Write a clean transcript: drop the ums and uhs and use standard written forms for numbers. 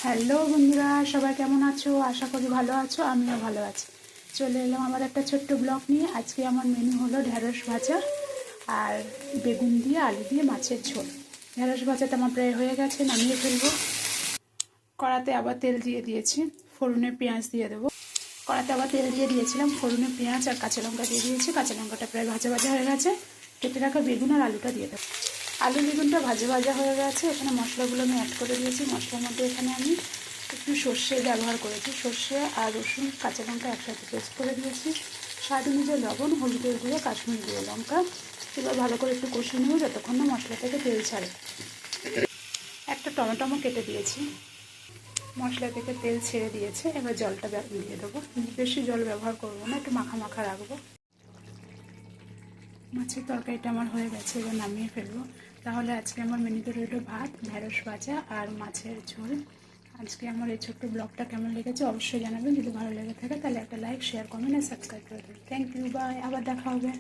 Hello বন্ধুরা, সবাই কেমন আছো? আশা করি ভালো আছো, আমিও ভালো আছি। চলে এলাম আমার একটা ছোট্ট ব্লগ নিয়ে। আজকে আমার মেনু হলো ঢেঁড়স ভাজা আর বেগুন দিয়ে আলু দিয়ে মাছের ঝোল। ঢেঁড়স ভাজাটা আমার প্রায় হয়ে গেছে, নামিয়ে ফেলবো। কড়াতে আবার তেল দিয়ে দিয়েছি, ফোড়নে পেঁয়াজ দিয়ে দেবো। কড়াতে আবার তেল দিয়ে দিয়েছিলাম, ফোড়নে পেঁয়াজ আর কাঁচা লঙ্কা দিয়ে দিয়েছি। কাঁচা লঙ্কাটা প্রায় ভাজা ভাজা হয়ে গেছে। কেটে রাখা বেগুন আর আলুটা দিয়ে দেবো। আলু বেগুনটা ভাজা ভাজা হয়ে গেছে। এখানে মশলাগুলো আমি অ্যাড করে দিয়েছি। মশলার মধ্যে এখানে আমি একটু সর্ষে ব্যবহার করেছি। সর্ষে আর রসুন কাঁচা লঙ্কা একসাথে পেস্ট করে দিয়েছি। স্বাদ অনুযায়ী লবণ, হলুদের গুঁড়ো, কাশ্মীরি গুঁড়ো লঙ্কা। এবার ভালো করে একটু কষিয়ে নেব যতক্ষণ না মশলা থেকে তেল ছাড়ে। একটা টমেটো কেটে দিয়েছি। মশলা থেকে তেল ছেড়ে দিয়েছে। এবার জলটা দিয়ে দেবো। বেশি জল ব্যবহার করবো না, একটু মাখা মাখা রাখবো। মাছের তরকারিটা আমার হয়ে গেছে, এবার নামিয়ে ফেলবো। তাহলে আজকে আমার মেনুতে রইল ভাত, ঢেঁড়স ভাজা আর মাছের ঝোল। আজকে আমার এই ছোট্ট ব্লগটা কেমন লেগেছে অবশ্যই জানাবেন। যদি ভালো লেগে থাকে তাহলে একটা লাইক, শেয়ার, কমেন্ট আর সাবস্ক্রাইব করে দেবেন। থ্যাংক ইউ, বাই, আবার দেখা হবে।